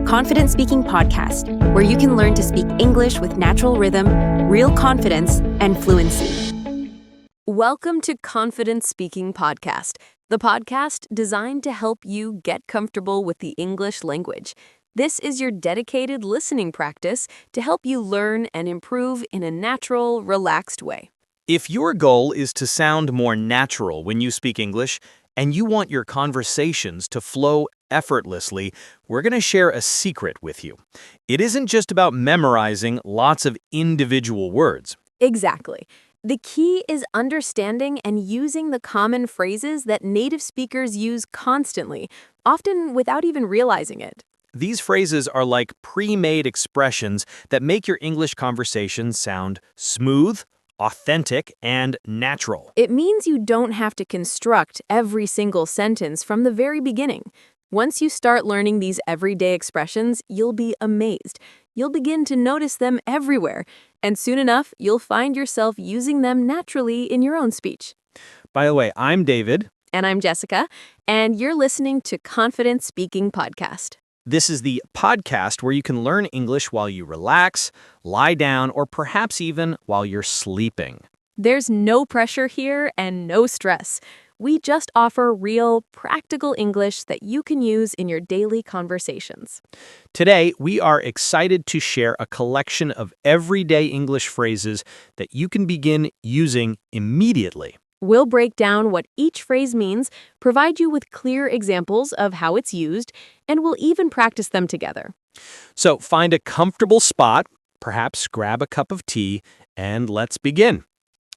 Confident Speaking Podcast, where you can learn to speak English with natural rhythm, real confidence, and fluency. Welcome to Confident Speaking Podcast, the podcast designed to help you get comfortable with the English language. This is your dedicated listening practice to help you learn and improve in a natural, relaxed way. If your goal is to sound more natural when you speak English, and you want your conversations to flow effortlessly, we're going to share a secret with you. It isn't just about memorizing lots of individual words. Exactly. The key is understanding and using the common phrases that native speakers use constantly, often without even realizing it. These phrases are like pre-made expressions that make your English conversation sound smooth, authentic, and natural. It means you don't have to construct every single sentence from the very beginning. Once you start learning these everyday expressions, you'll be amazed. You'll begin to notice them everywhere, and soon enough, you'll find yourself using them naturally in your own speech. By the way, I'm David. And I'm Jessica, and you're listening to Confident Speaking Podcast. This is the podcast where you can learn English while you relax, lie down, or perhaps even while you're sleeping. There's no pressure here and no stress. We just offer real, practical English that you can use in your daily conversations. Today, we are excited to share a collection of everyday English phrases that you can begin using immediately. We'll break down what each phrase means, provide you with clear examples of how it's used, and we'll even practice them together. So find a comfortable spot, perhaps grab a cup of tea, and let's begin.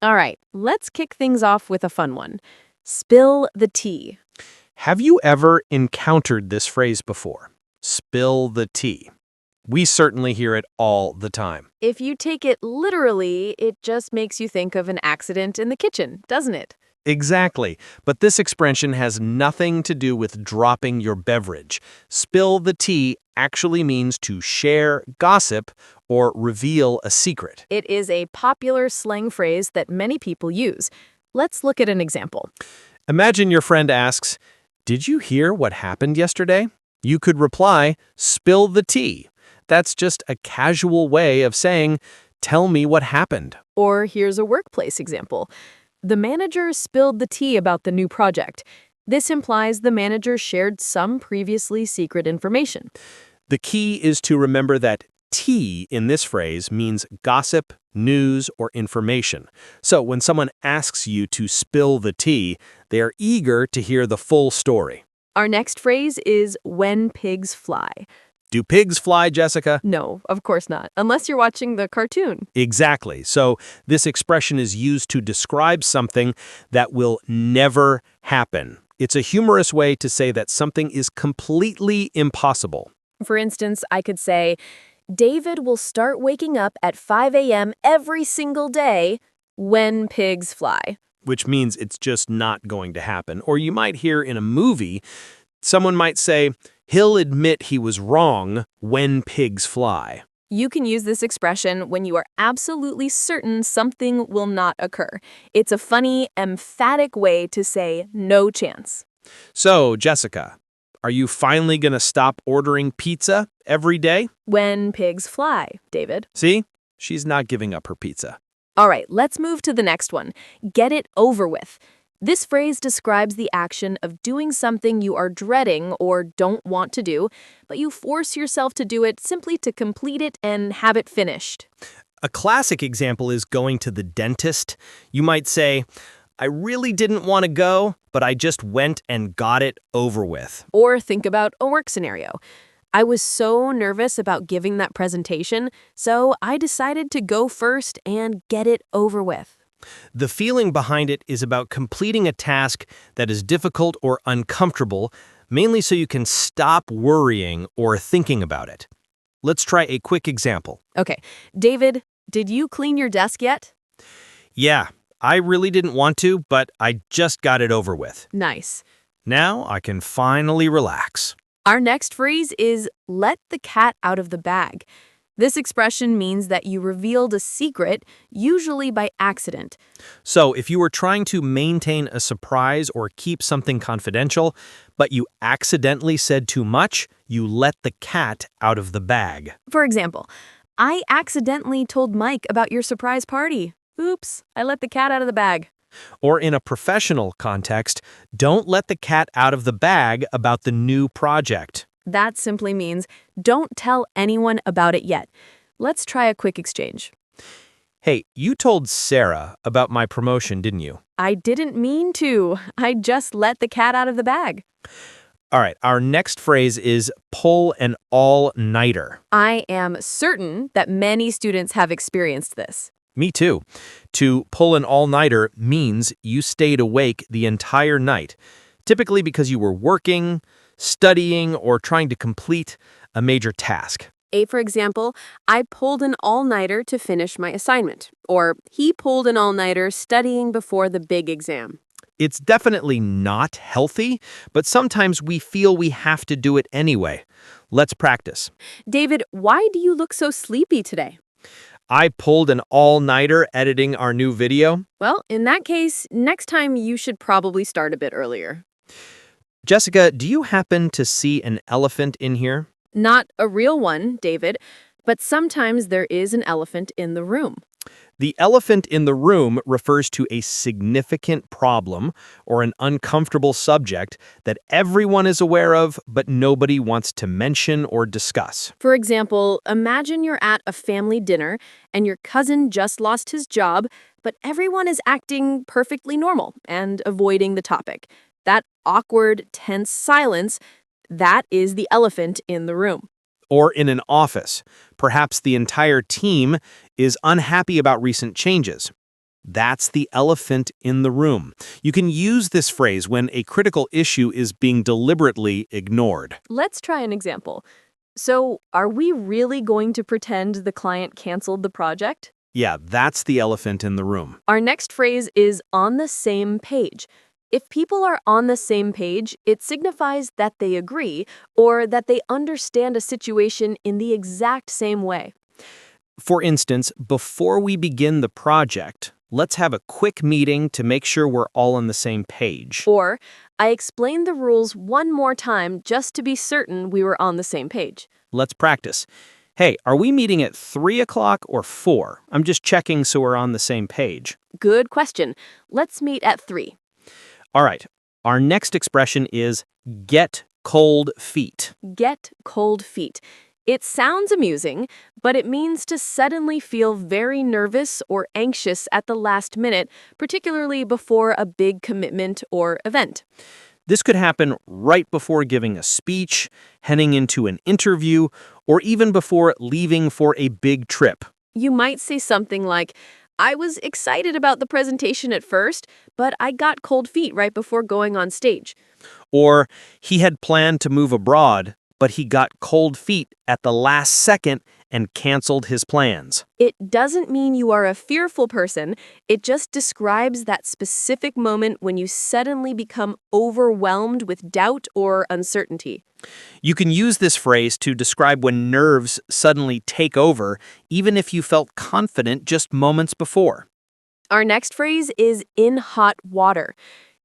All right, let's kick things off with a fun one. Spill the tea. Have you ever encountered this phrase before? Spill the tea. We certainly hear it all the time. If you take it literally, it just makes you think of an accident in the kitchen, doesn't it? Exactly. But this expression has nothing to do with dropping your beverage. Spill the tea actually means to share gossip or reveal a secret. It is a popular slang phrase that many people use. Let's look at an example. Imagine your friend asks, "Did you hear what happened yesterday?" You could reply, "Spill the tea." That's just a casual way of saying, "Tell me what happened." Or here's a workplace example. The manager spilled the tea about the new project. This implies the manager shared some previously secret information. The key is to remember that tea in this phrase means gossip, news, or information. So when someone asks you to spill the tea, they are eager to hear the full story. Our next phrase is when pigs fly. Do pigs fly, Jessica? No, of course not, unless you're watching the cartoon. Exactly. So this expression is used to describe something that will never happen. It's a humorous way to say that something is completely impossible. For instance, I could say, David will start waking up at 5 a.m. every single day when pigs fly. Which means it's just not going to happen. Or you might hear in a movie, someone might say, he'll admit he was wrong when pigs fly. You can use this expression when you are absolutely certain something will not occur. It's a funny, emphatic way to say no chance. So, Jessica, are you finally going to stop ordering pizza every day? When pigs fly, David. See? She's not giving up her pizza. All right, let's move to the next one. Get it over with. This phrase describes the action of doing something you are dreading or don't want to do, but you force yourself to do it simply to complete it and have it finished. A classic example is going to the dentist. You might say, I really didn't want to go, but I just went and got it over with. Or think about a work scenario. I was so nervous about giving that presentation, so I decided to go first and get it over with. The feeling behind it is about completing a task that is difficult or uncomfortable, mainly so you can stop worrying or thinking about it. Let's try a quick example. Okay, David, did you clean your desk yet? Yeah, I really didn't want to, but I just got it over with. Nice. Now I can finally relax. Our next phrase is let the cat out of the bag. This expression means that you revealed a secret, usually by accident. So, if you were trying to maintain a surprise or keep something confidential, but you accidentally said too much, you let the cat out of the bag. For example, I accidentally told Mike about your surprise party. Oops, I let the cat out of the bag. Or in a professional context, don't let the cat out of the bag about the new project. That simply means don't tell anyone about it yet. Let's try a quick exchange. Hey, you told Sarah about my promotion, didn't you? I didn't mean to. I just let the cat out of the bag. All right, our next phrase is pull an all-nighter. I am certain that many students have experienced this. Me too. To pull an all-nighter means you stayed awake the entire night, typically because you were working, studying, or trying to complete a major task. For example, I pulled an all-nighter to finish my assignment, or he pulled an all-nighter studying before the big exam. It's definitely not healthy, but sometimes we feel we have to do it anyway. Let's practice. David, why do you look so sleepy today? I pulled an all-nighter editing our new video. Well, in that case, next time you should probably start a bit earlier. Jessica, do you happen to see an elephant in here? Not a real one, David, but sometimes there is an elephant in the room. The elephant in the room refers to a significant problem or an uncomfortable subject that everyone is aware of, but nobody wants to mention or discuss. For example, imagine you're at a family dinner and your cousin just lost his job, but everyone is acting perfectly normal and avoiding the topic. That awkward, tense silence, that is the elephant in the room. Or in an office, perhaps the entire team is unhappy about recent changes. That's the elephant in the room. You can use this phrase when a critical issue is being deliberately ignored. Let's try an example. So, are we really going to pretend the client canceled the project? Yeah, that's the elephant in the room. Our next phrase is on the same page. If people are on the same page, it signifies that they agree or that they understand a situation in the exact same way. For instance, before we begin the project, let's have a quick meeting to make sure we're all on the same page. Or, I explained the rules one more time just to be certain we were on the same page. Let's practice. Hey, are we meeting at 3 o'clock or 4? I'm just checking so we're on the same page. Good question. Let's meet at 3. All right, our next expression is get cold feet. Get cold feet. It sounds amusing, but it means to suddenly feel very nervous or anxious at the last minute, particularly before a big commitment or event. This could happen right before giving a speech, heading into an interview, or even before leaving for a big trip. You might say something like, I was excited about the presentation at first, but I got cold feet right before going on stage. Or he had planned to move abroad, but he got cold feet at the last second and canceled his plans. It doesn't mean you are a fearful person. It just describes that specific moment when you suddenly become overwhelmed with doubt or uncertainty. You can use this phrase to describe when nerves suddenly take over, even if you felt confident just moments before. Our next phrase is in hot water.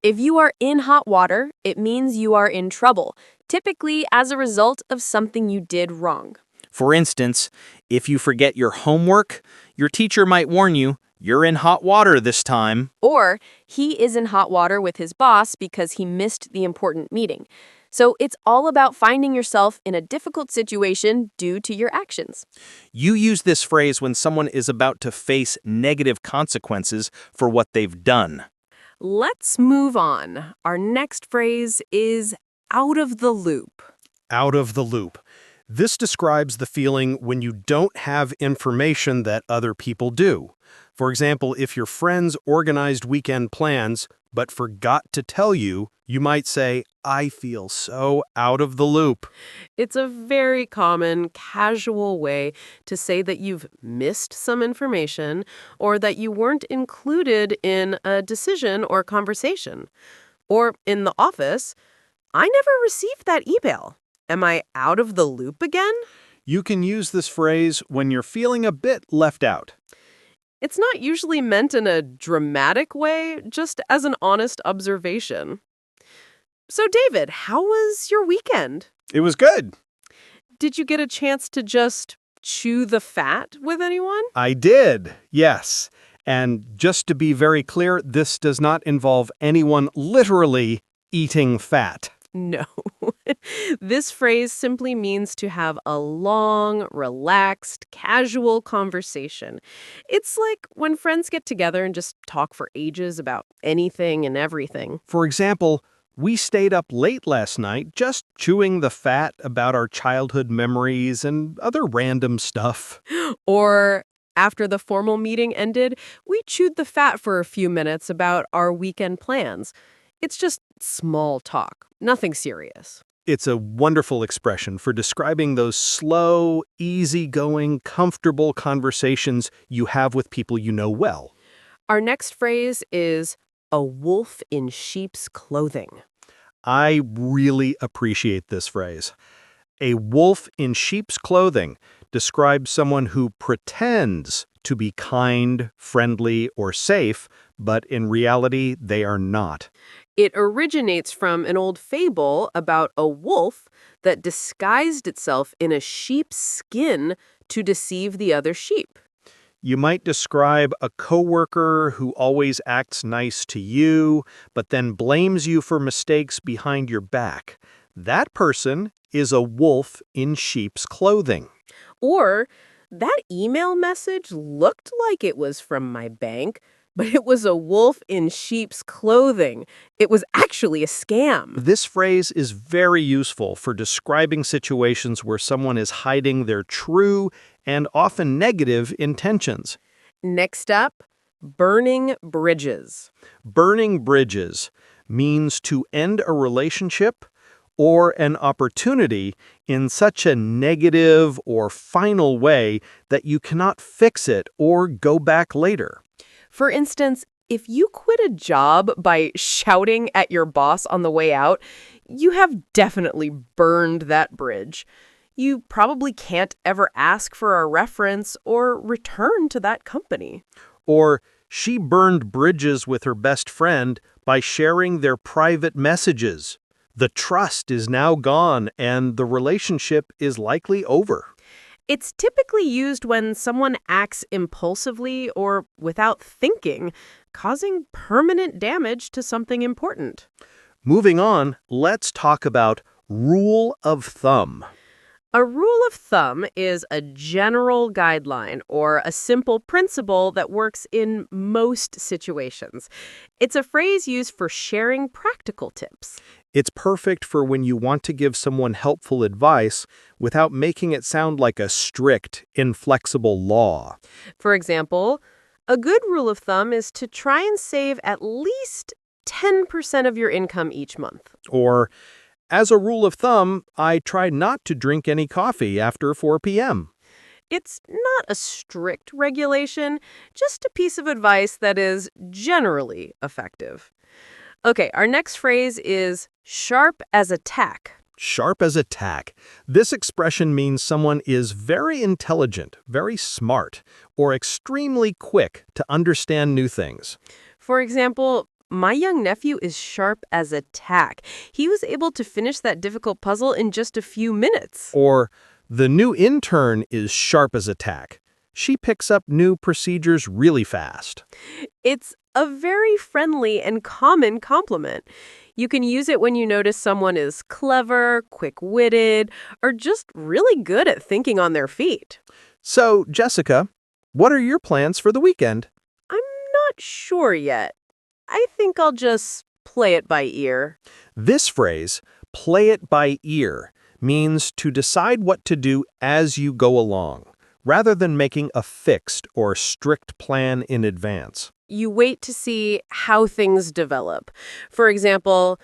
If you are in hot water, it means you are in trouble, typically as a result of something you did wrong. For instance, if you forget your homework, your teacher might warn you, you're in hot water this time. Or he is in hot water with his boss because he missed the important meeting. So it's all about finding yourself in a difficult situation due to your actions. You use this phrase when someone is about to face negative consequences for what they've done. Let's move on. Our next phrase is out of the loop. Out of the loop. This describes the feeling when you don't have information that other people do. For example, if your friends organized weekend plans but forgot to tell you, you might say, I feel so out of the loop. It's a very common, casual way to say that you've missed some information or that you weren't included in a decision or conversation. Or in the office, I never received that email. Am I out of the loop again? You can use this phrase when you're feeling a bit left out. It's not usually meant in a dramatic way, just as an honest observation. So, David, how was your weekend? It was good. Did you get a chance to just chew the fat with anyone? I did, yes. And just to be very clear, this does not involve anyone literally eating fat. No. This phrase simply means to have a long, relaxed, casual conversation. It's like when friends get together and just talk for ages about anything and everything. For example, we stayed up late last night just chewing the fat about our childhood memories and other random stuff. Or after the formal meeting ended, we chewed the fat for a few minutes about our weekend plans. It's just small talk, nothing serious. It's a wonderful expression for describing those slow, easygoing, comfortable conversations you have with people you know well. Our next phrase is a wolf in sheep's clothing. I really appreciate this phrase. A wolf in sheep's clothing describes someone who pretends to be kind, friendly, or safe, but in reality, they are not. It originates from an old fable about a wolf that disguised itself in a sheep's skin to deceive the other sheep. You might describe a coworker who always acts nice to you, but then blames you for mistakes behind your back. That person is a wolf in sheep's clothing. Or that email message looked like it was from my bank, but it was a wolf in sheep's clothing. It was actually a scam. This phrase is very useful for describing situations where someone is hiding their true and often negative intentions. Next up, burning bridges. Burning bridges means to end a relationship or an opportunity in such a negative or final way that you cannot fix it or go back later. For instance, if you quit a job by shouting at your boss on the way out, you have definitely burned that bridge. You probably can't ever ask for a reference or return to that company. Or she burned bridges with her best friend by sharing their private messages. The trust is now gone and the relationship is likely over. It's typically used when someone acts impulsively or without thinking, causing permanent damage to something important. Moving on, let's talk about rule of thumb. A rule of thumb is a general guideline or a simple principle that works in most situations. It's a phrase used for sharing practical tips. It's perfect for when you want to give someone helpful advice without making it sound like a strict, inflexible law. For example, a good rule of thumb is to try and save at least 10% of your income each month. Or, as a rule of thumb, I try not to drink any coffee after 4 p.m. It's not a strict regulation, just a piece of advice that is generally effective. Okay, our next phrase is sharp as a tack. Sharp as a tack. This expression means someone is very intelligent, very smart, or extremely quick to understand new things. For example, my young nephew is sharp as a tack. He was able to finish that difficult puzzle in just a few minutes. Or, the new intern is sharp as a tack. She picks up new procedures really fast. It's a very friendly and common compliment. You can use it when you notice someone is clever, quick-witted, or just really good at thinking on their feet. So, Jessica, what are your plans for the weekend? I'm not sure yet. I think I'll just play it by ear. This phrase, play it by ear, means to decide what to do as you go along, rather than making a fixed or strict plan in advance. You wait to see how things develop. For example,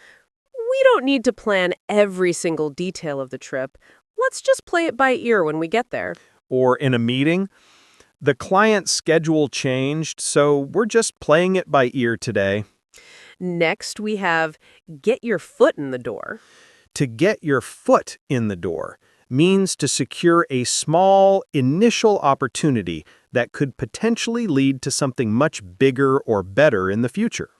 we don't need to plan every single detail of the trip. Let's just play it by ear when we get there. Or in a meeting, the client's schedule changed, so we're just playing it by ear today. Next, we have get your foot in the door. To get your foot in the door means to secure a small, initial opportunity that could potentially lead to something much bigger or better in the future.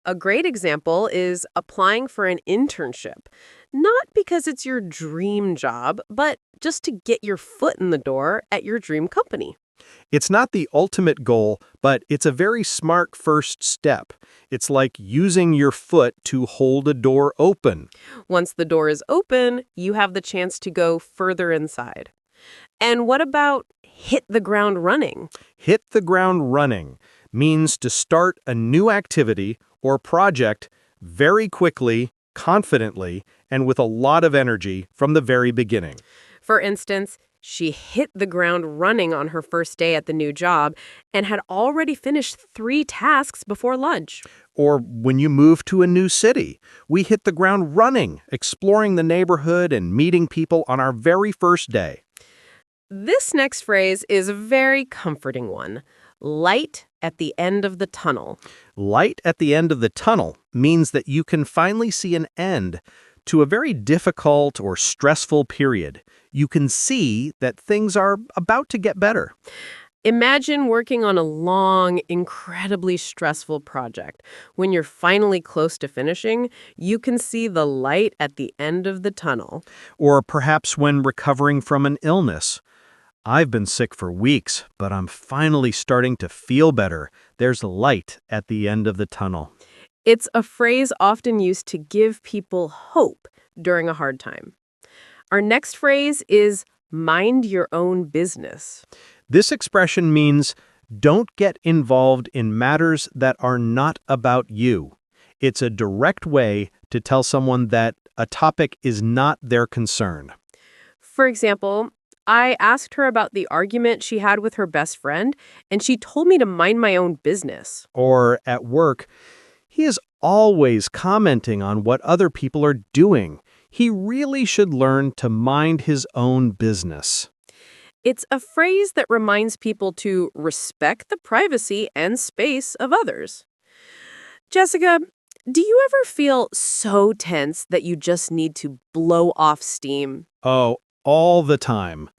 A great example is applying for an internship, not because it's your dream job, but just to get your foot in the door at your dream company. It's not the ultimate goal, but it's a very smart first step. It's like using your foot to hold a door open. Once the door is open, you have the chance to go further inside. And what about hit the ground running? Hit the ground running means to start a new activity or project very quickly, confidently, and with a lot of energy from the very beginning. For instance, she hit the ground running on her first day at the new job and had already finished 3 tasks before lunch. Or when you move to a new city, we hit the ground running, exploring the neighborhood and meeting people on our very first day. This next phrase is a very comforting one. Light at the end of the tunnel. Light at the end of the tunnel means that you can finally see an end to a very difficult or stressful period. You can see that things are about to get better. Imagine working on a long, incredibly stressful project. When you're finally close to finishing, you can see the light at the end of the tunnel. Or perhaps when recovering from an illness. I've been sick for weeks, but I'm finally starting to feel better. There's light at the end of the tunnel. It's a phrase often used to give people hope during a hard time. Our next phrase is mind your own business. This expression means don't get involved in matters that are not about you. It's a direct way to tell someone that a topic is not their concern. For example, I asked her about the argument she had with her best friend, and she told me to mind my own business. Or at work, he is always commenting on what other people are doing. He really should learn to mind his own business. It's a phrase that reminds people to respect the privacy and space of others. Jessica, do you ever feel so tense that you just need to blow off steam? Oh, all the time.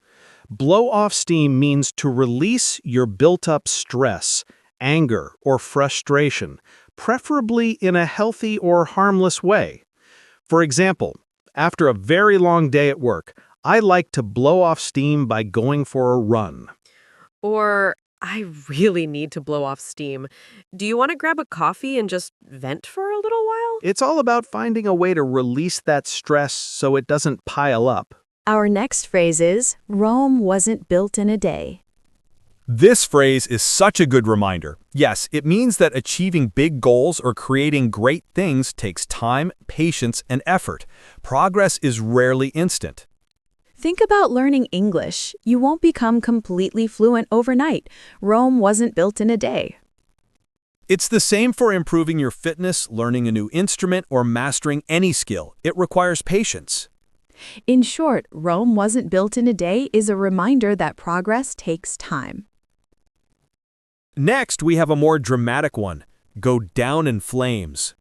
Blow off steam means to release your built-up stress, anger, or frustration, preferably in a healthy or harmless way. For example, after a very long day at work, I like to blow off steam by going for a run. Or, I really need to blow off steam. Do you want to grab a coffee and just vent for a little while? It's all about finding a way to release that stress so it doesn't pile up. Our next phrase is, Rome wasn't built in a day. This phrase is such a good reminder. Yes, it means that achieving big goals or creating great things takes time, patience, and effort. Progress is rarely instant. Think about learning English. You won't become completely fluent overnight. Rome wasn't built in a day. It's the same for improving your fitness, learning a new instrument, or mastering any skill. It requires patience. In short, Rome wasn't built in a day is a reminder that progress takes time. Next, we have a more dramatic one. Go down in flames.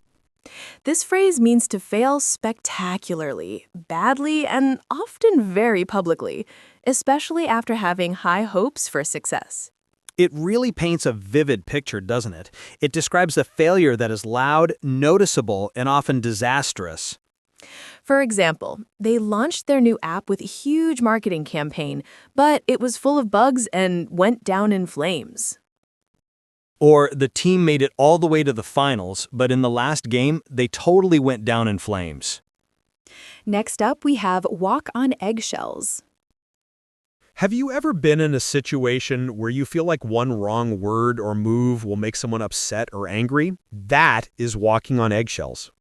This phrase means to fail spectacularly, badly, and often very publicly, especially after having high hopes for success. It really paints a vivid picture, doesn't it? It describes a failure that is loud, noticeable, and often disastrous. For example, they launched their new app with a huge marketing campaign, but it was full of bugs and went down in flames. Or the team made it all the way to the finals, but in the last game, they totally went down in flames. Next up, we have walk on eggshells. Have you ever been in a situation where you feel like one wrong word or move will make someone upset or angry? That is walking on eggshells.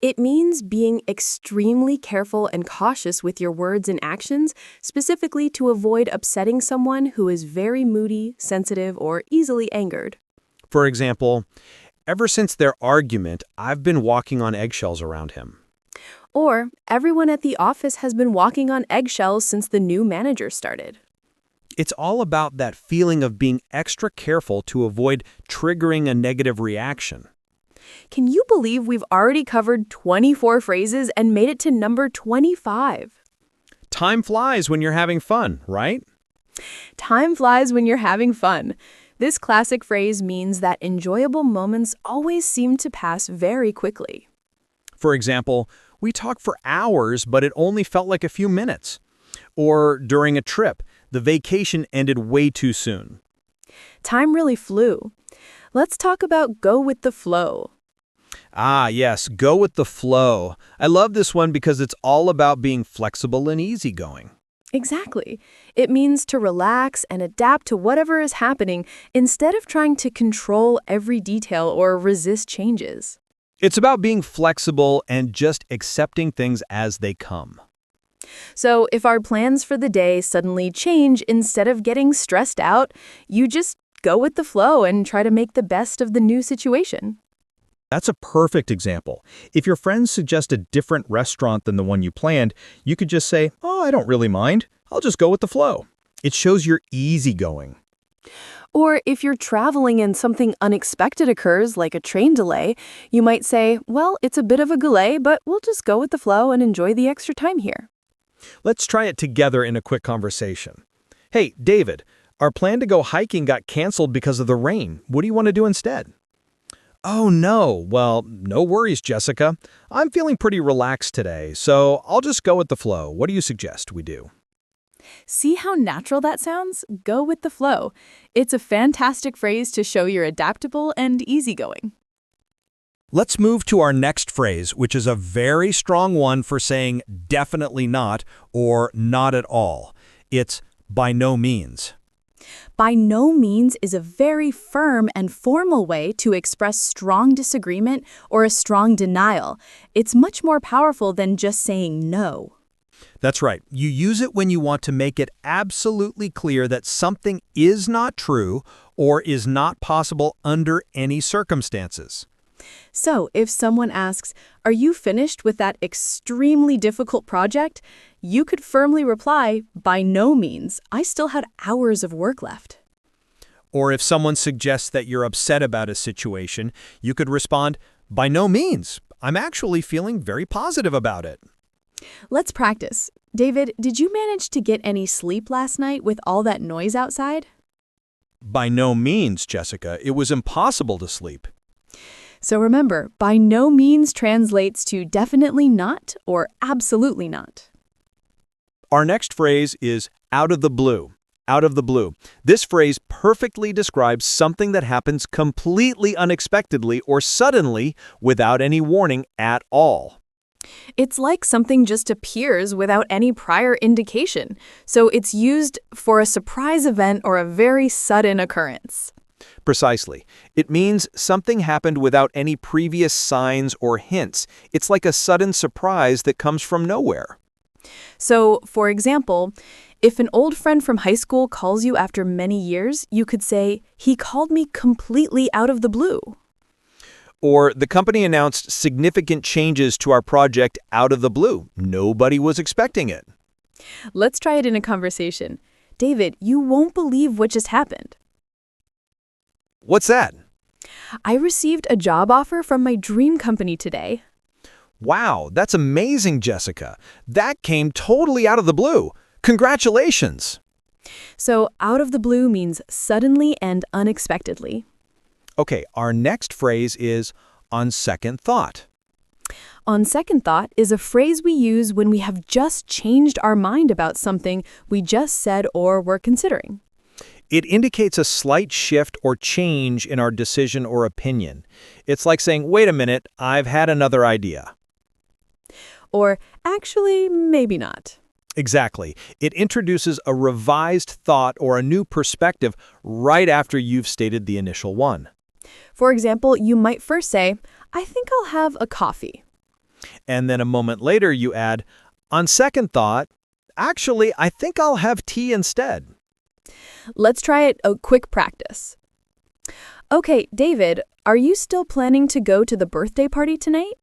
It means being extremely careful and cautious with your words and actions, specifically to avoid upsetting someone who is very moody, sensitive, or easily angered. For example, ever since their argument, I've been walking on eggshells around him. Or, everyone at the office has been walking on eggshells since the new manager started. It's all about that feeling of being extra careful to avoid triggering a negative reaction. Can you believe we've already covered 24 phrases and made it to number 25? Time flies when you're having fun, right? Time flies when you're having fun. This classic phrase means that enjoyable moments always seem to pass very quickly. For example, we talked for hours, but it only felt like a few minutes. Or during a trip, the vacation ended way too soon. Time really flew. Let's talk about go with the flow. Ah, yes, go with the flow. I love this one because it's all about being flexible and easygoing. Exactly. It means to relax and adapt to whatever is happening instead of trying to control every detail or resist changes. It's about being flexible and just accepting things as they come. So if our plans for the day suddenly change, instead of getting stressed out, you just go with the flow and try to make the best of the new situation. That's a perfect example. If your friends suggest a different restaurant than the one you planned, you could just say, "Oh, I don't really mind. I'll just go with the flow." It shows you're easygoing. Or if you're traveling and something unexpected occurs, like a train delay, you might say, well, it's a bit of a delay, but we'll just go with the flow and enjoy the extra time here. Let's try it together in a quick conversation. Hey, David, our plan to go hiking got canceled because of the rain. What do you want to do instead? Oh, no. Well, no worries, Jessica. I'm feeling pretty relaxed today, so I'll just go with the flow. What do you suggest we do? See how natural that sounds? Go with the flow. It's a fantastic phrase to show you're adaptable and easygoing. Let's move to our next phrase, which is a very strong one for saying definitely not or not at all. It's by no means. By no means is a very firm and formal way to express strong disagreement or a strong denial. It's much more powerful than just saying no. That's right. You use it when you want to make it absolutely clear that something is not true or is not possible under any circumstances. So, if someone asks, "Are you finished with that extremely difficult project?" you could firmly reply, "By no means. I still had hours of work left." Or if someone suggests that you're upset about a situation, you could respond, "By no means. I'm actually feeling very positive about it." Let's practice. David, did you manage to get any sleep last night with all that noise outside? By no means, Jessica. It was impossible to sleep. So remember, by no means translates to definitely not or absolutely not. Our next phrase is out of the blue. Out of the blue. This phrase perfectly describes something that happens completely unexpectedly or suddenly without any warning at all. It's like something just appears without any prior indication, so it's used for a surprise event or a very sudden occurrence. Precisely. It means something happened without any previous signs or hints. It's like a sudden surprise that comes from nowhere. So, for example, if an old friend from high school calls you after many years, you could say, "He called me completely out of the blue." Or the company announced significant changes to our project out of the blue. Nobody was expecting it. Let's try it in a conversation. David, you won't believe what just happened. What's that? I received a job offer from my dream company today. Wow, that's amazing, Jessica. That came totally out of the blue. Congratulations. So, out of the blue means suddenly and unexpectedly. Okay, our next phrase is on second thought. On second thought is a phrase we use when we have just changed our mind about something we just said or were considering. It indicates a slight shift or change in our decision or opinion. It's like saying, wait a minute, I've had another idea. Or, actually, maybe not. Exactly. It introduces a revised thought or a new perspective right after you've stated the initial one. For example, you might first say, I think I'll have a coffee. And then a moment later you add, on second thought, actually, I think I'll have tea instead. Let's try it a quick practice. Okay, David, are you still planning to go to the birthday party tonight?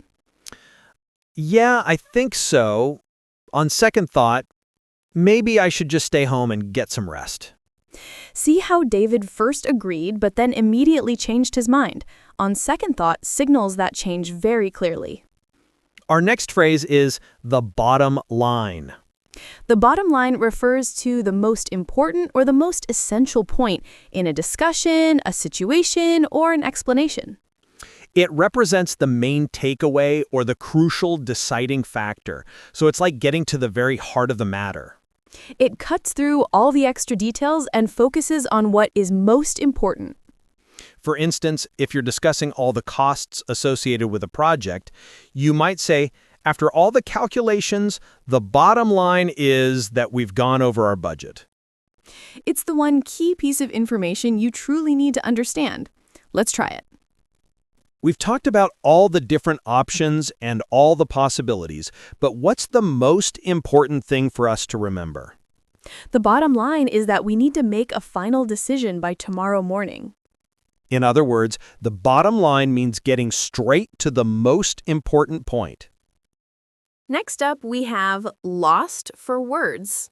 Yeah, I think so. On second thought, maybe I should just stay home and get some rest. See how David first agreed but then immediately changed his mind. On second thought signals that change very clearly. Our next phrase is the bottom line. The bottom line refers to the most important or the most essential point in a discussion, a situation, or an explanation. It represents the main takeaway or the crucial deciding factor. So it's like getting to the very heart of the matter. It cuts through all the extra details and focuses on what is most important. For instance, if you're discussing all the costs associated with a project, you might say, after all the calculations, the bottom line is that we've gone over our budget. It's the one key piece of information you truly need to understand. Let's try it. We've talked about all the different options and all the possibilities, but what's the most important thing for us to remember? The bottom line is that we need to make a final decision by tomorrow morning. In other words, the bottom line means getting straight to the most important point. Next up, we have lost for words.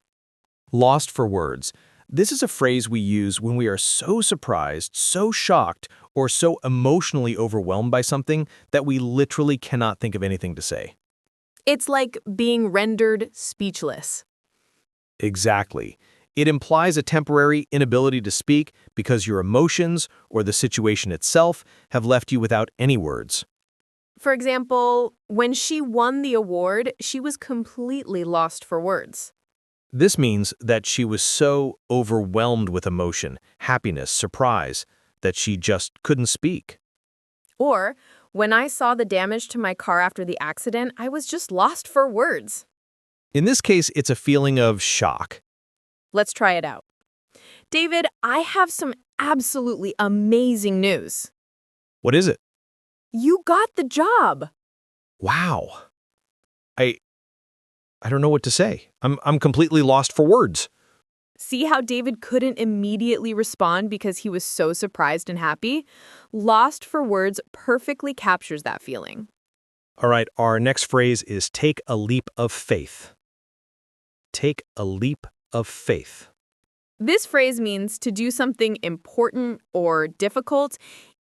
Lost for words. This is a phrase we use when we are so surprised, so shocked, or so emotionally overwhelmed by something that we literally cannot think of anything to say. It's like being rendered speechless. Exactly. It implies a temporary inability to speak because your emotions or the situation itself have left you without any words. For example, when she won the award, she was completely lost for words. This means that she was so overwhelmed with emotion, happiness, surprise, that she just couldn't speak. Or, when I saw the damage to my car after the accident, I was just lost for words. In this case, it's a feeling of shock. Let's try it out. David, I have some absolutely amazing news. What is it? You got the job. Wow. I don't know what to say. I'm completely lost for words. See how David couldn't immediately respond because he was so surprised and happy? Lost for words perfectly captures that feeling. All right, our next phrase is take a leap of faith. Take a leap of faith. This phrase means to do something important or difficult,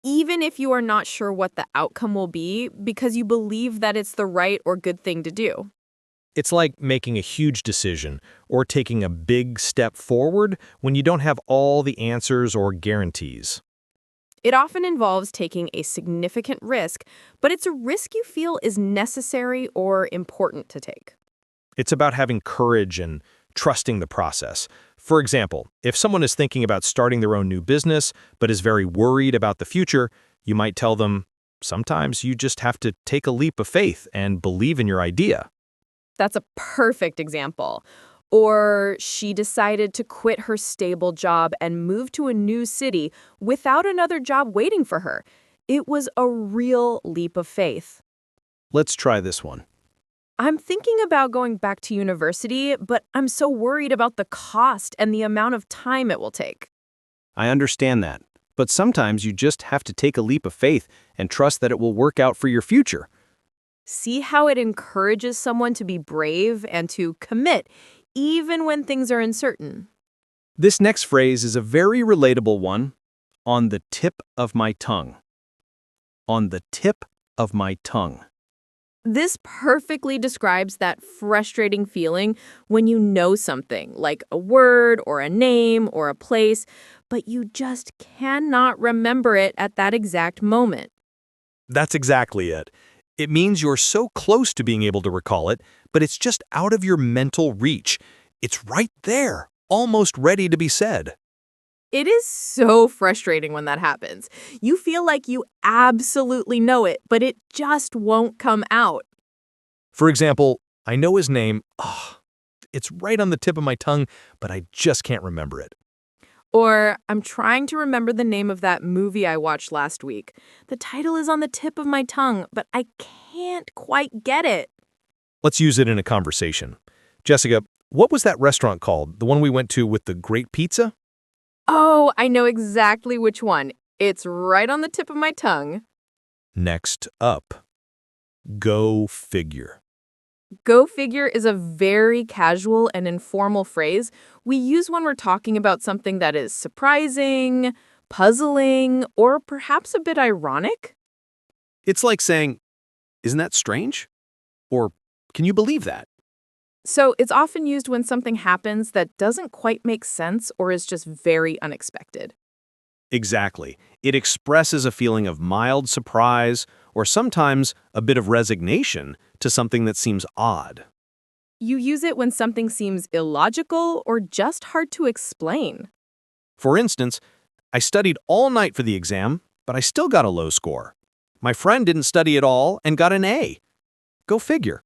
even if you are not sure what the outcome will be, because you believe that it's the right or good thing to do. It's like making a huge decision or taking a big step forward when you don't have all the answers or guarantees. It often involves taking a significant risk, but it's a risk you feel is necessary or important to take. It's about having courage and trusting the process. For example, if someone is thinking about starting their own new business but is very worried about the future, you might tell them, sometimes you just have to take a leap of faith and believe in your idea. That's a perfect example. Or she decided to quit her stable job and move to a new city without another job waiting for her. It was a real leap of faith. Let's try this one. I'm thinking about going back to university, but I'm so worried about the cost and the amount of time it will take. I understand that, but sometimes you just have to take a leap of faith and trust that it will work out for your future. See how it encourages someone to be brave and to commit, even when things are uncertain. This next phrase is a very relatable one. On the tip of my tongue. On the tip of my tongue. This perfectly describes that frustrating feeling when you know something, like a word or a name or a place, but you just cannot remember it at that exact moment. That's exactly it. It means you're so close to being able to recall it, but it's just out of your mental reach. It's right there, almost ready to be said. It is so frustrating when that happens. You feel like you absolutely know it, but it just won't come out. For example, I know his name. It's right on the tip of my tongue, but I just can't remember it. Or, I'm trying to remember the name of that movie I watched last week. The title is on the tip of my tongue, but I can't quite get it. Let's use it in a conversation. Jessica, what was that restaurant called? The one we went to with the great pizza? Oh, I know exactly which one. It's right on the tip of my tongue. Next up. Go figure. Go figure is a very casual and informal phrase we use when we're talking about something that is surprising, puzzling, or perhaps a bit ironic. It's like saying, isn't that strange? Or, can you believe that? So it's often used when something happens that doesn't quite make sense or is just very unexpected. Exactly. It expresses a feeling of mild surprise or sometimes a bit of resignation to something that seems odd. You use it when something seems illogical or just hard to explain. For instance, I studied all night for the exam, but I still got a low score. My friend didn't study at all and got an A. Go figure.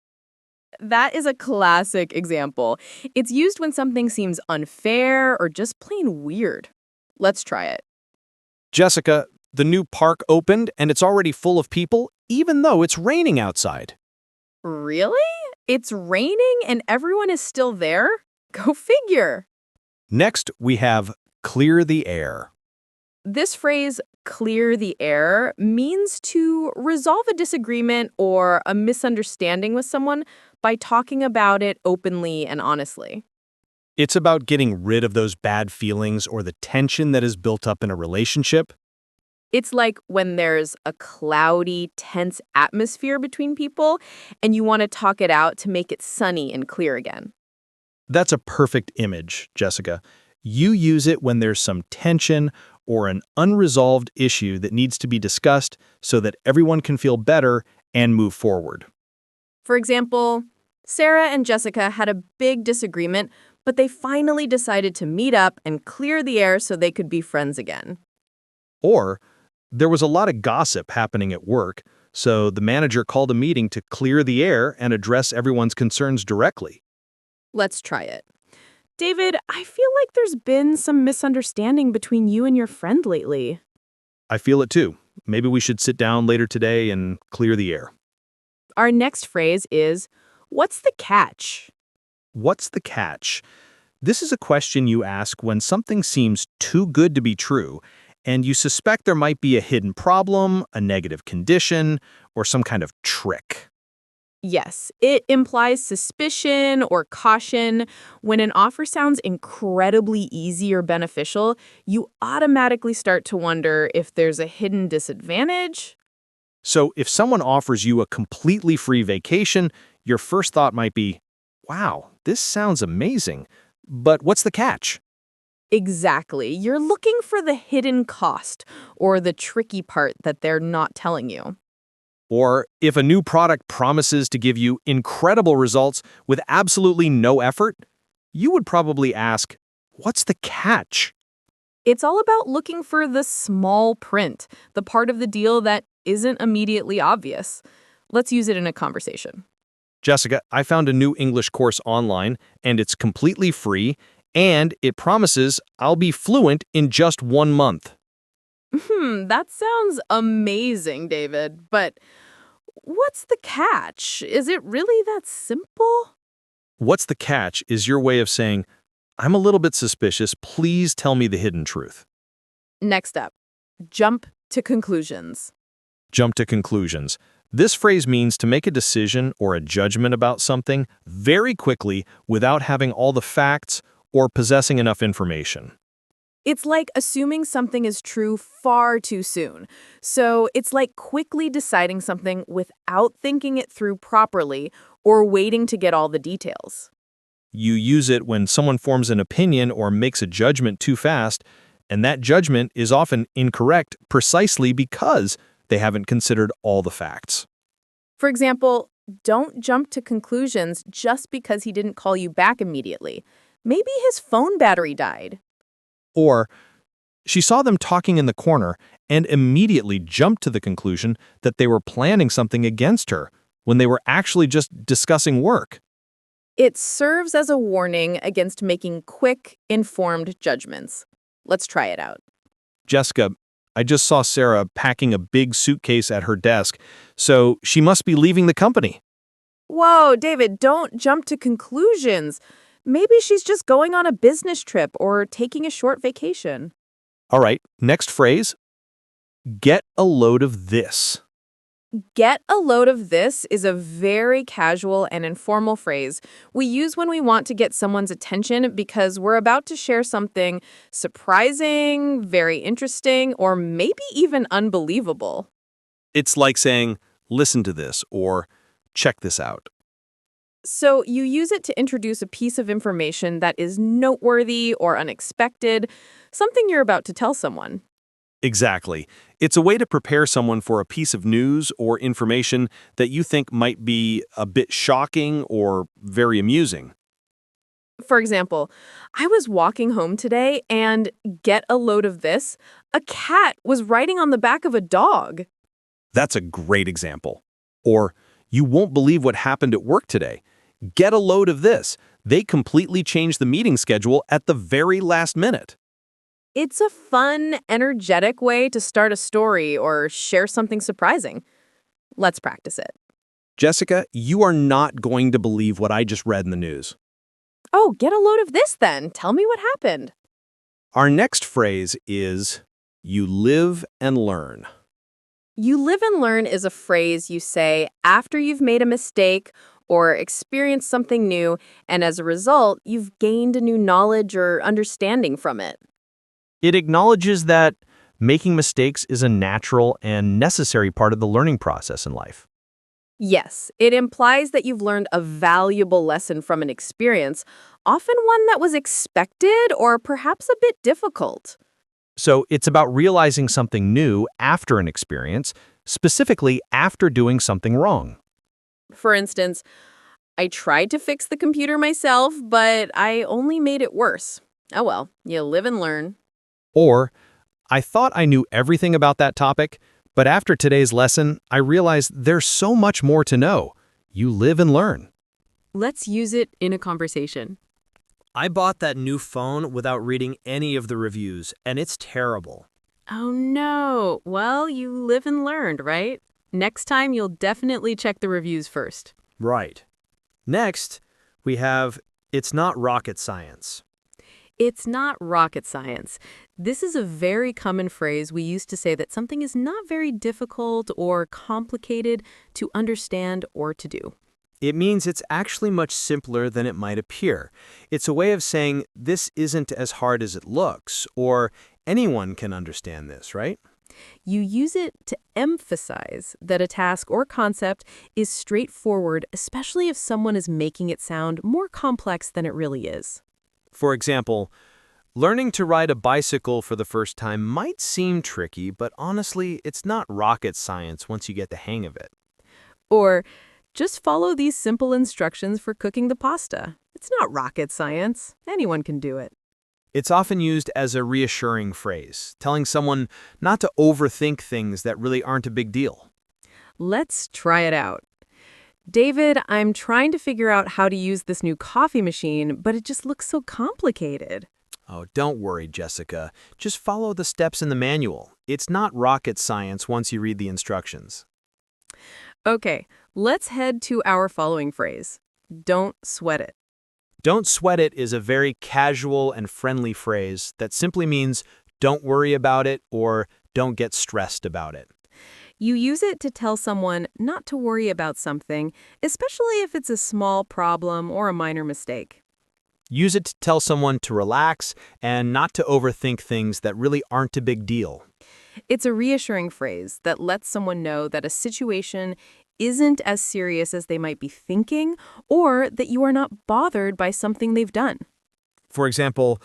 That is a classic example. It's used when something seems unfair or just plain weird. Let's try it. Jessica, the new park opened and it's already full of people, even though it's raining outside. Really? It's raining and everyone is still there? Go figure. Next, we have clear the air. This phrase, clear the air, means to resolve a disagreement or a misunderstanding with someone by talking about it openly and honestly. It's about getting rid of those bad feelings or the tension that is built up in a relationship. It's like when there's a cloudy, tense atmosphere between people and you want to talk it out to make it sunny and clear again. That's a perfect image, Jessica. You use it when there's some tension or an unresolved issue that needs to be discussed so that everyone can feel better and move forward. For example, Sarah and Jessica had a big disagreement, but they finally decided to meet up and clear the air so they could be friends again. Or, there was a lot of gossip happening at work, so the manager called a meeting to clear the air and address everyone's concerns directly. Let's try it. David, I feel like there's been some misunderstanding between you and your friend lately. I feel it too. Maybe we should sit down later today and clear the air. Our next phrase is, what's the catch? What's the catch? This is a question you ask when something seems too good to be true, and you suspect there might be a hidden problem, a negative condition, or some kind of trick. Yes, it implies suspicion or caution. When an offer sounds incredibly easy or beneficial, you automatically start to wonder if there's a hidden disadvantage. So if someone offers you a completely free vacation, your first thought might be, wow, this sounds amazing, but what's the catch? Exactly. You're looking for the hidden cost or the tricky part that they're not telling you. Or if a new product promises to give you incredible results with absolutely no effort, you would probably ask, what's the catch? It's all about looking for the small print, the part of the deal that isn't immediately obvious. Let's use it in a conversation. Jessica, I found a new English course online, and it's completely free, and it promises I'll be fluent in just 1 month. That sounds amazing, David. But what's the catch? Is it really that simple? What's the catch is your way of saying, I'm a little bit suspicious, please tell me the hidden truth. Next up, jump to conclusions. Jump to conclusions. This phrase means to make a decision or a judgment about something very quickly without having all the facts or possessing enough information. It's like assuming something is true far too soon. So it's like quickly deciding something without thinking it through properly or waiting to get all the details. You use it when someone forms an opinion or makes a judgment too fast, and that judgment is often incorrect precisely because they haven't considered all the facts. For example, don't jump to conclusions just because he didn't call you back immediately. Maybe his phone battery died. Or, she saw them talking in the corner and immediately jumped to the conclusion that they were planning something against her when they were actually just discussing work. It serves as a warning against making quick, informed judgments. Let's try it out. Jessica, I just saw Sarah packing a big suitcase at her desk, so she must be leaving the company. Whoa, David, don't jump to conclusions. Maybe she's just going on a business trip or taking a short vacation. All right, next phrase. Get a load of this. Get a load of this is a very casual and informal phrase we use when we want to get someone's attention because we're about to share something surprising, very interesting, or maybe even unbelievable. It's like saying, listen to this, or check this out. So you use it to introduce a piece of information that is noteworthy or unexpected, something you're about to tell someone. Exactly. It's a way to prepare someone for a piece of news or information that you think might be a bit shocking or very amusing. For example, I was walking home today and get a load of this. A cat was riding on the back of a dog. That's a great example. Or, you won't believe what happened at work today. Get a load of this. They completely changed the meeting schedule at the very last minute. It's a fun, energetic way to start a story or share something surprising. Let's practice it. Jessica, you are not going to believe what I just read in the news. Oh, get a load of this then. Tell me what happened. Our next phrase is, you live and learn. You live and learn is a phrase you say after you've made a mistake or experienced something new, and as a result, you've gained a new knowledge or understanding from it. It acknowledges that making mistakes is a natural and necessary part of the learning process in life. Yes, it implies that you've learned a valuable lesson from an experience, often one that was expected or perhaps a bit difficult. So it's about realizing something new after an experience, specifically after doing something wrong. For instance, I tried to fix the computer myself, but I only made it worse. Oh well, you live and learn. Or, I thought I knew everything about that topic, but after today's lesson, I realized there's so much more to know. You live and learn. Let's use it in a conversation. I bought that new phone without reading any of the reviews, and it's terrible. Oh no. Well, you live and learned, right? Next time, you'll definitely check the reviews first. Right. Next, we have, it's not rocket science. It's not rocket science. This is a very common phrase we use to say that something is not very difficult or complicated to understand or to do. It means it's actually much simpler than it might appear. It's a way of saying this isn't as hard as it looks, or anyone can understand this, right? You use it to emphasize that a task or concept is straightforward, especially if someone is making it sound more complex than it really is. For example, learning to ride a bicycle for the first time might seem tricky, but honestly, it's not rocket science once you get the hang of it. Or, just follow these simple instructions for cooking the pasta. It's not rocket science. Anyone can do it. It's often used as a reassuring phrase, telling someone not to overthink things that really aren't a big deal. Let's try it out. David, I'm trying to figure out how to use this new coffee machine, but it just looks so complicated. Oh, don't worry, Jessica. Just follow the steps in the manual. It's not rocket science once you read the instructions. Okay, let's head to our following phrase. Don't sweat it. Don't sweat it is a very casual and friendly phrase that simply means don't worry about it or don't get stressed about it. You use it to tell someone not to worry about something, especially if it's a small problem or a minor mistake. Use it to tell someone to relax and not to overthink things that really aren't a big deal. It's a reassuring phrase that lets someone know that a situation isn't as serious as they might be thinking, or that you are not bothered by something they've done. For example,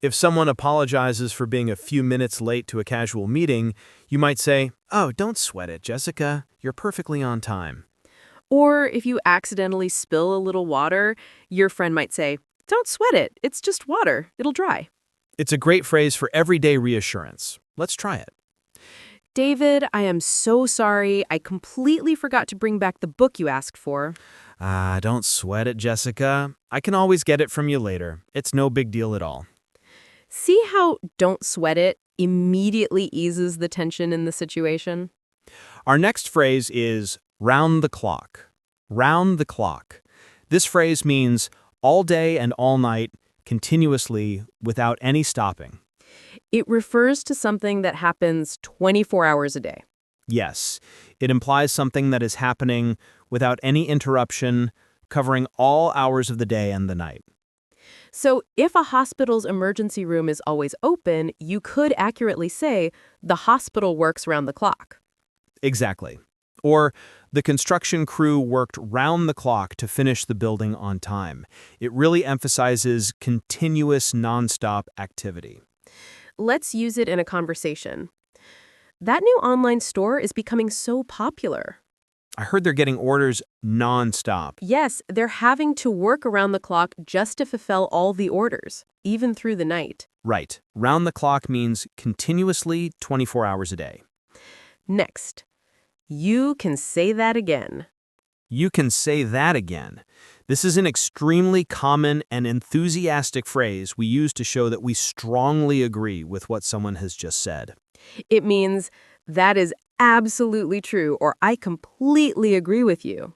if someone apologizes for being a few minutes late to a casual meeting, you might say, "Oh, don't sweat it, Jessica. You're perfectly on time." Or if you accidentally spill a little water, your friend might say, "Don't sweat it. It's just water. It'll dry." It's a great phrase for everyday reassurance. Let's try it. David, I am so sorry. I completely forgot to bring back the book you asked for. Don't sweat it, Jessica. I can always get it from you later. It's no big deal at all. See how "don't sweat it" immediately eases the tension in the situation? Our next phrase is round the clock. Round the clock. This phrase means all day and all night, continuously, without any stopping. It refers to something that happens 24 hours a day. Yes, it implies something that is happening without any interruption, covering all hours of the day and the night. So if a hospital's emergency room is always open, you could accurately say, the hospital works round the clock. Exactly. Or, the construction crew worked round the clock to finish the building on time. It really emphasizes continuous, nonstop activity. Let's use it in a conversation. That new online store is becoming so popular. I heard they're getting orders nonstop. Yes, they're having to work around the clock just to fulfill all the orders, even through the night. Right. Round the clock means continuously 24 hours a day. Next, you can say that again. You can say that again. This is an extremely common and enthusiastic phrase we use to show that we strongly agree with what someone has just said. It means, that is absolutely true, or I completely agree with you.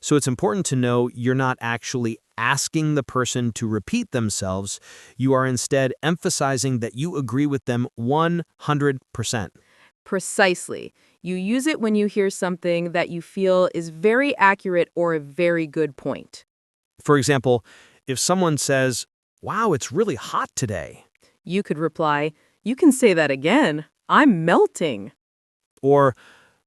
So it's important to know you're not actually asking the person to repeat themselves. You are instead emphasizing that you agree with them 100%. Precisely. You use it when you hear something that you feel is very accurate or a very good point. For example, if someone says, "Wow, it's really hot today," You could reply, you can say that again. I'm melting. or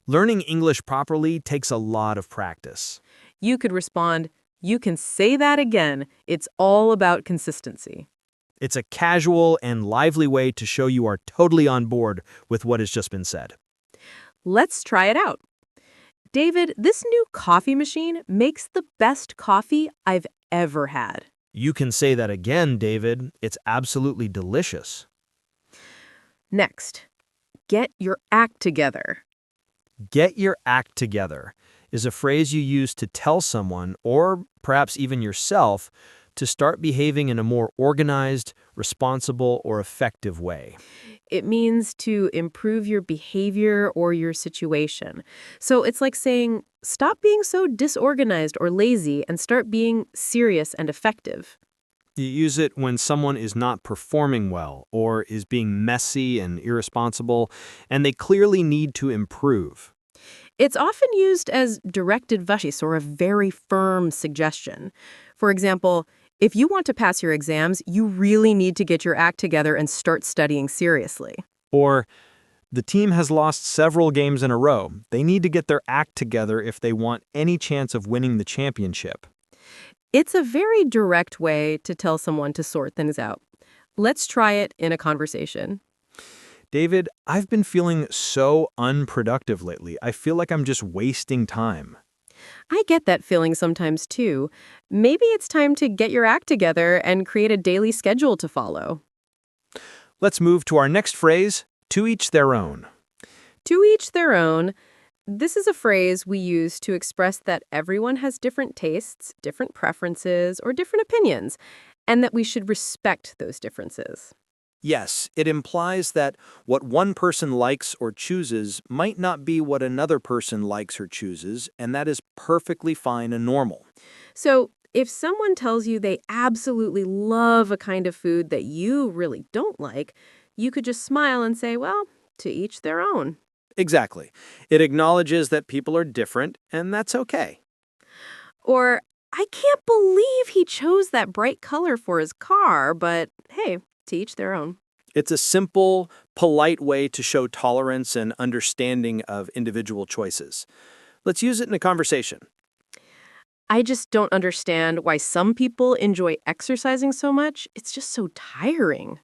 "Learning English properly takes a lot of practice." You could respond, you can say that again. It's all about consistency. It's a casual and lively way to show you are totally on board with what has just been said. Let's try it out. David, this new coffee machine makes the best coffee I've ever had. You can say that again, David. It's absolutely delicious. Next, get your act together. Get your act together is a phrase you use to tell someone, or perhaps even yourself, to start behaving in a more organized, responsible, or effective way. It means to improve your behavior or your situation. So it's like saying, stop being so disorganized or lazy and start being serious and effective. You use it when someone is not performing well or is being messy and irresponsible, and they clearly need to improve. It's often used as direct advice or a very firm suggestion. For example, if you want to pass your exams, you really need to get your act together and start studying seriously. Or, the team has lost several games in a row. They need to get their act together if they want any chance of winning the championship. It's a very direct way to tell someone to sort things out. Let's try it in a conversation. David, I've been feeling so unproductive lately. I feel like I'm just wasting time. I get that feeling sometimes too. Maybe it's time to get your act together and create a daily schedule to follow. Let's move to our next phrase, to each their own. To each their own. This is a phrase we use to express that everyone has different tastes, different preferences, or different opinions, and that we should respect those differences. Yes, it implies that what one person likes or chooses might not be what another person likes or chooses, and that is perfectly fine and normal. So, if someone tells you they absolutely love a kind of food that you really don't like, you could just smile and say, well, to each their own. Exactly. It acknowledges that people are different, and that's okay. Or, I can't believe he chose that bright color for his car, but hey, to each their own. It's a simple, polite way to show tolerance and understanding of individual choices. Let's use it in a conversation. I just don't understand why some people enjoy exercising so much. It's just so tiring.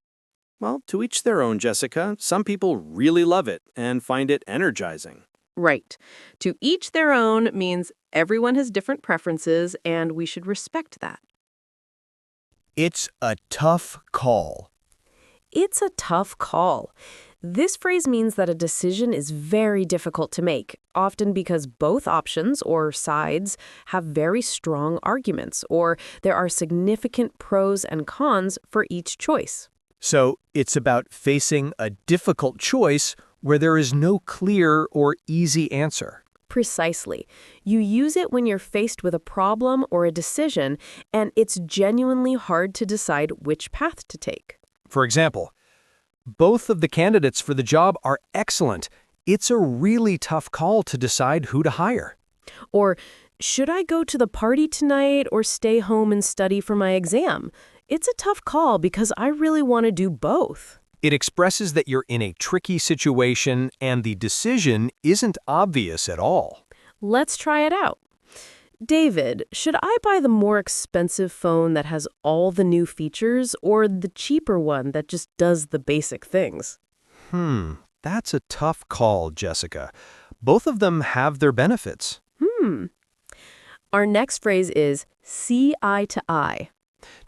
Well, to each their own, Jessica. Some people really love it and find it energizing. Right. To each their own means everyone has different preferences, and we should respect that. It's a tough call. It's a tough call. This phrase means that a decision is very difficult to make, often because both options or sides have very strong arguments, or there are significant pros and cons for each choice. So it's about facing a difficult choice where there is no clear or easy answer. Precisely. You use it when you're faced with a problem or a decision, and it's genuinely hard to decide which path to take. For example, both of the candidates for the job are excellent. It's a really tough call to decide who to hire. Or, should I go to the party tonight or stay home and study for my exam? It's a tough call because I really want to do both. It expresses that you're in a tricky situation and the decision isn't obvious at all. Let's try it out. David, should I buy the more expensive phone that has all the new features or the cheaper one that just does the basic things? That's a tough call, Jessica. Both of them have their benefits. Our next phrase is see eye to eye.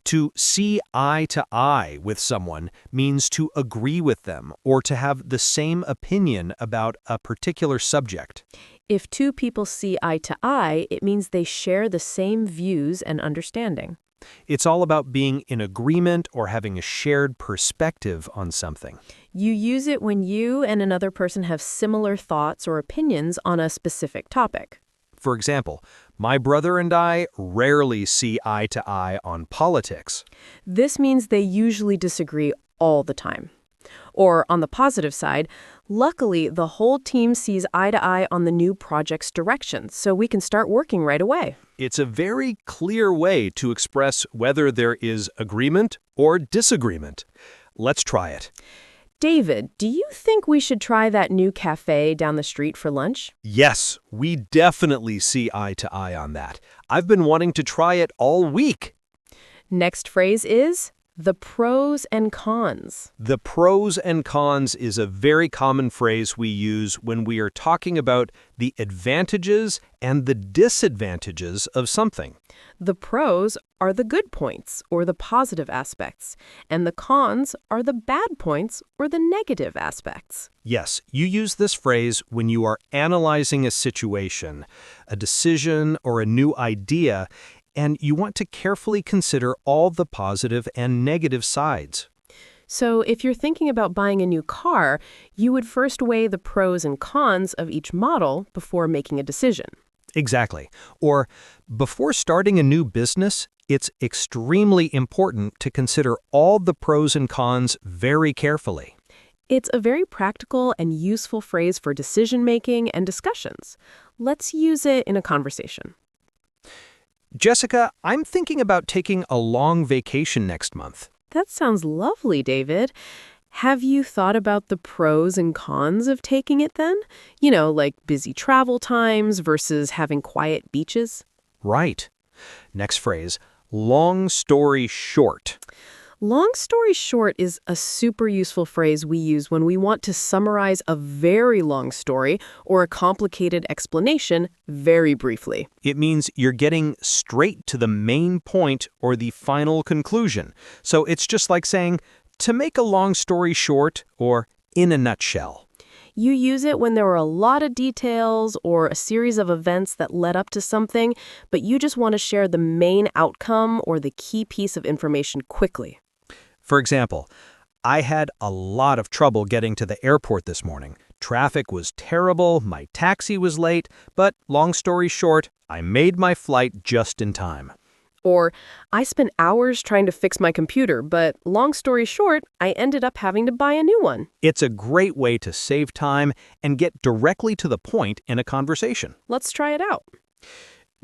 To see eye to eye with someone means to agree with them or to have the same opinion about a particular subject. If two people see eye to eye, it means they share the same views and understanding. It's all about being in agreement or having a shared perspective on something. You use it when you and another person have similar thoughts or opinions on a specific topic. For example, my brother and I rarely see eye to eye on politics. This means they usually disagree all the time. Or on the positive side, luckily the whole team sees eye to eye on the new project's direction, so we can start working right away. It's a very clear way to express whether there is agreement or disagreement. Let's try it. David, do you think we should try that new cafe down the street for lunch? Yes, we definitely see eye to eye on that. I've been wanting to try it all week. Next phrase is the pros and cons. The pros and cons is a very common phrase we use when we are talking about the advantages and the disadvantages of something. The pros are the good points or the positive aspects, and the cons are the bad points or the negative aspects. Yes, you use this phrase when you are analyzing a situation, a decision, or a new idea, and you want to carefully consider all the positive and negative sides. So if you're thinking about buying a new car, you would first weigh the pros and cons of each model before making a decision. Exactly. Or before starting a new business, it's extremely important to consider all the pros and cons very carefully. It's a very practical and useful phrase for decision-making and discussions. Let's use it in a conversation. Jessica, I'm thinking about taking a long vacation next month. That sounds lovely, David. Have you thought about the pros and cons of taking it then? You know, like busy travel times versus having quiet beaches? Right. Next phrase, long story short. Long story short is a super useful phrase we use when we want to summarize a very long story or a complicated explanation very briefly. It means you're getting straight to the main point or the final conclusion. So it's just like saying, to make a long story short, or in a nutshell. You use it when there are a lot of details or a series of events that led up to something, but you just want to share the main outcome or the key piece of information quickly. For example, I had a lot of trouble getting to the airport this morning. Traffic was terrible, my taxi was late, but long story short, I made my flight just in time. Or, I spent hours trying to fix my computer, but long story short, I ended up having to buy a new one. It's a great way to save time and get directly to the point in a conversation. Let's try it out.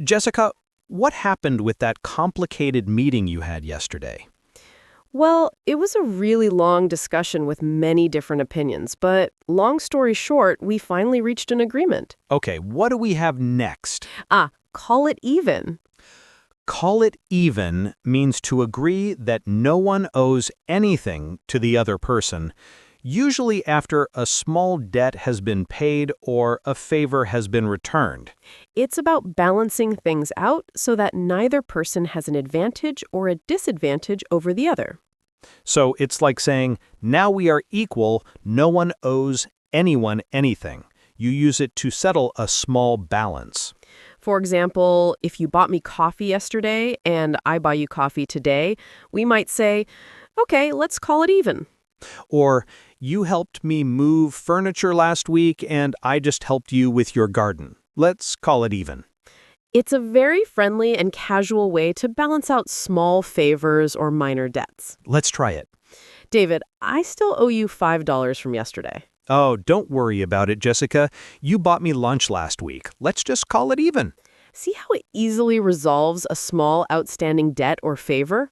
Jessica, what happened with that complicated meeting you had yesterday? Well, it was a really long discussion with many different opinions, but long story short, we finally reached an agreement. Okay, what do we have next? Call it even. Call it even means to agree that no one owes anything to the other person, usually after a small debt has been paid or a favor has been returned. It's about balancing things out so that neither person has an advantage or a disadvantage over the other. So it's like saying, now we are equal, no one owes anyone anything. You use it to settle a small balance. For example, if you bought me coffee yesterday and I buy you coffee today, we might say, okay, let's call it even. Or, you helped me move furniture last week and I just helped you with your garden. Let's call it even. It's a very friendly and casual way to balance out small favors or minor debts. Let's try it. David, I still owe you $5 from yesterday. Oh, don't worry about it, Jessica. You bought me lunch last week. Let's just call it even. See how it easily resolves a small outstanding debt or favor?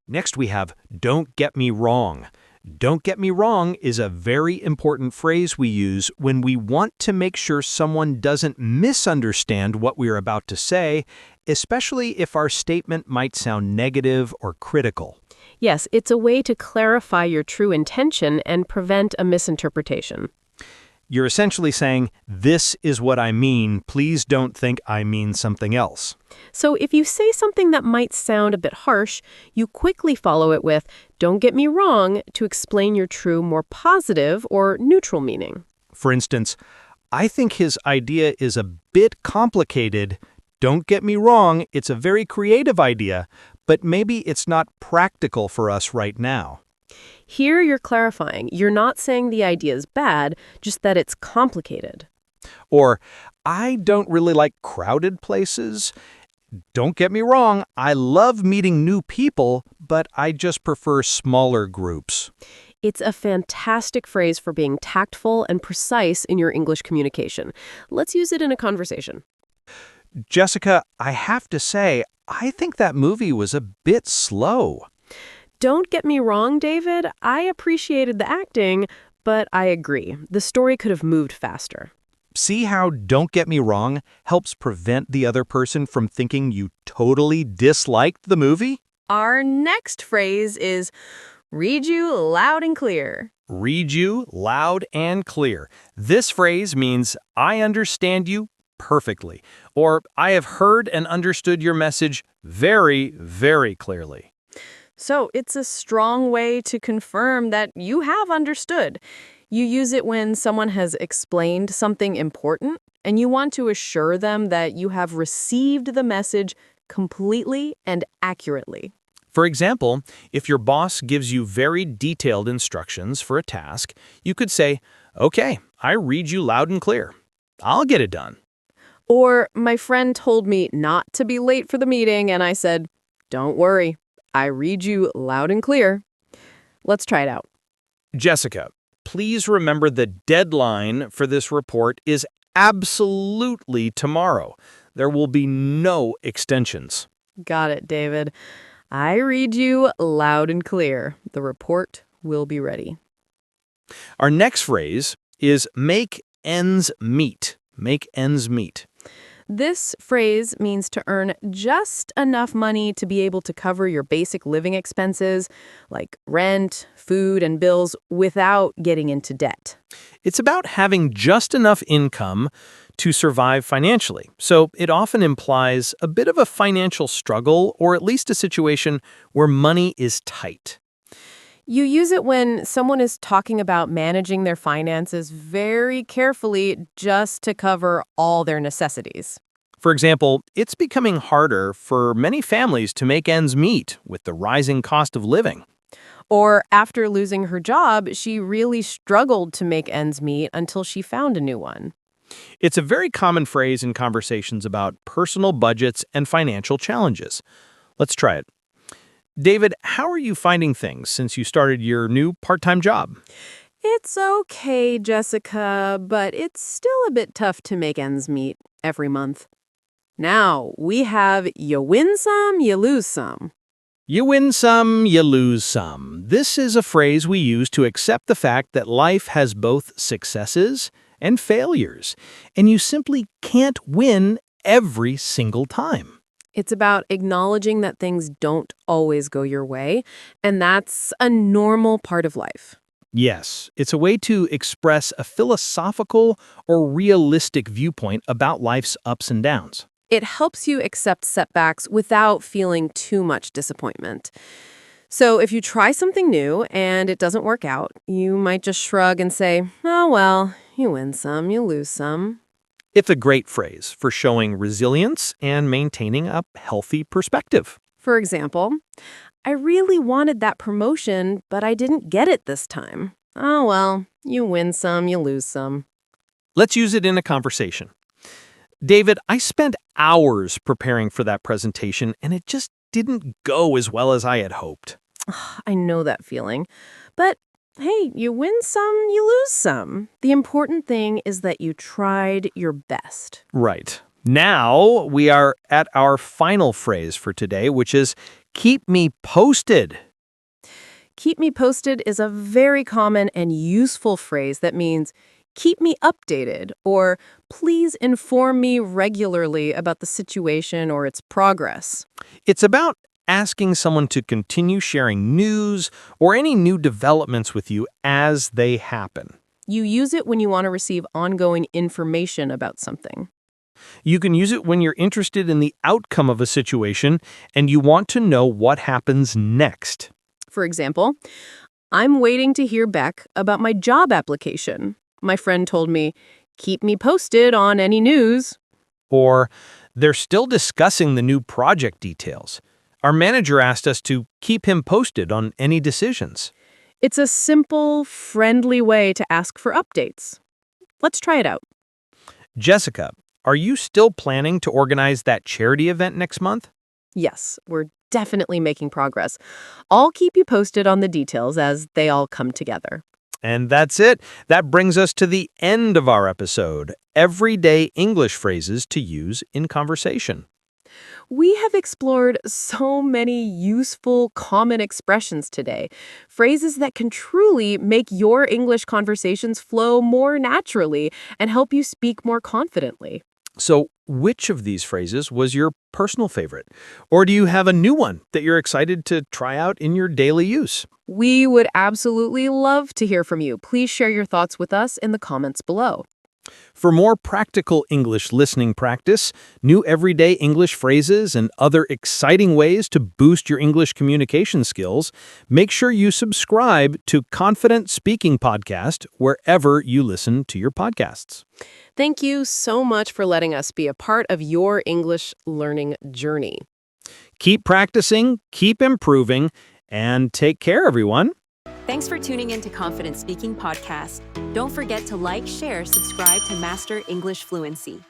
Next we have don't get me wrong. Don't get me wrong is a very important phrase we use when we want to make sure someone doesn't misunderstand what we're about to say, especially if our statement might sound negative or critical. Yes, it's a way to clarify your true intention and prevent a misinterpretation. You're essentially saying, this is what I mean, please don't think I mean something else. So if you say something that might sound a bit harsh, you quickly follow it with, don't get me wrong, to explain your true, more positive or neutral meaning. For instance, I think his idea is a bit complicated. Don't get me wrong, it's a very creative idea, but maybe it's not practical for us right now. Here you're clarifying. You're not saying the idea is bad, just that it's complicated. Or, I don't really like crowded places. Don't get me wrong, I love meeting new people, but I just prefer smaller groups. It's a fantastic phrase for being tactful and precise in your English communication. Let's use it in a conversation. Jessica, I have to say, I think that movie was a bit slow. Don't get me wrong, David. I appreciated the acting, but I agree. The story could have moved faster. See how don't get me wrong helps prevent the other person from thinking you totally disliked the movie? Our next phrase is read you loud and clear. Read you loud and clear. This phrase means I understand you perfectly, or I have heard and understood your message very, very clearly. So it's a strong way to confirm that you have understood. You use it when someone has explained something important, and you want to assure them that you have received the message completely and accurately. For example, if your boss gives you very detailed instructions for a task, you could say, "Okay, I read you loud and clear. I'll get it done." Or my friend told me not to be late for the meeting, and I said, "Don't worry. I read you loud and clear." Let's try it out. Jessica, please remember the deadline for this report is absolutely tomorrow. There will be no extensions. Got it, David. I read you loud and clear. The report will be ready. Our next phrase is make ends meet. Make ends meet. This phrase means to earn just enough money to be able to cover your basic living expenses, like rent, food, and bills, without getting into debt. It's about having just enough income to survive financially. So it often implies a bit of a financial struggle, or at least a situation where money is tight. You use it when someone is talking about managing their finances very carefully just to cover all their necessities. For example, it's becoming harder for many families to make ends meet with the rising cost of living. Or after losing her job, she really struggled to make ends meet until she found a new one. It's a very common phrase in conversations about personal budgets and financial challenges. Let's try it. David, how are you finding things since you started your new part-time job? It's okay, Jessica, but it's still a bit tough to make ends meet every month. Now, we have you win some, you lose some. You win some, you lose some. This is a phrase we use to accept the fact that life has both successes and failures, and you simply can't win every single time. It's about acknowledging that things don't always go your way, and that's a normal part of life. Yes, it's a way to express a philosophical or realistic viewpoint about life's ups and downs. It helps you accept setbacks without feeling too much disappointment. So if you try something new and it doesn't work out, you might just shrug and say, "Oh, well, you win some, you lose some." It's a great phrase for showing resilience and maintaining a healthy perspective. For example, "I really wanted that promotion, but I didn't get it this time." Oh, well, you win some, you lose some. Let's use it in a conversation. David, I spent hours preparing for that presentation, and it just didn't go as well as I had hoped. I know that feeling. But hey, you win some, you lose some. The important thing is that you tried your best. Right. Now we are at our final phrase for today, which is keep me posted. Keep me posted is a very common and useful phrase that means keep me updated or please inform me regularly about the situation or its progress. It's about asking someone to continue sharing news or any new developments with you as they happen. You use it when you want to receive ongoing information about something. You can use it when you're interested in the outcome of a situation and you want to know what happens next. For example, I'm waiting to hear back about my job application. My friend told me, keep me posted on any news. Or, they're still discussing the new project details. Our manager asked us to keep him posted on any decisions. It's a simple, friendly way to ask for updates. Let's try it out. Jessica, are you still planning to organize that charity event next month? Yes, we're definitely making progress. I'll keep you posted on the details as they all come together. And that's it. That brings us to the end of our episode. Everyday English phrases to use in conversation. We have explored so many useful, common expressions today, phrases that can truly make your English conversations flow more naturally and help you speak more confidently. So, which of these phrases was your personal favorite? Or do you have a new one that you're excited to try out in your daily use? We would absolutely love to hear from you. Please share your thoughts with us in the comments below. For more practical English listening practice, new everyday English phrases, and other exciting ways to boost your English communication skills, make sure you subscribe to Confident Speaking Podcast wherever you listen to your podcasts. Thank you so much for letting us be a part of your English learning journey. Keep practicing, keep improving, and take care, everyone. Thanks for tuning in to Confident Speaking Podcast. Don't forget to like, share, subscribe to Master English Fluency.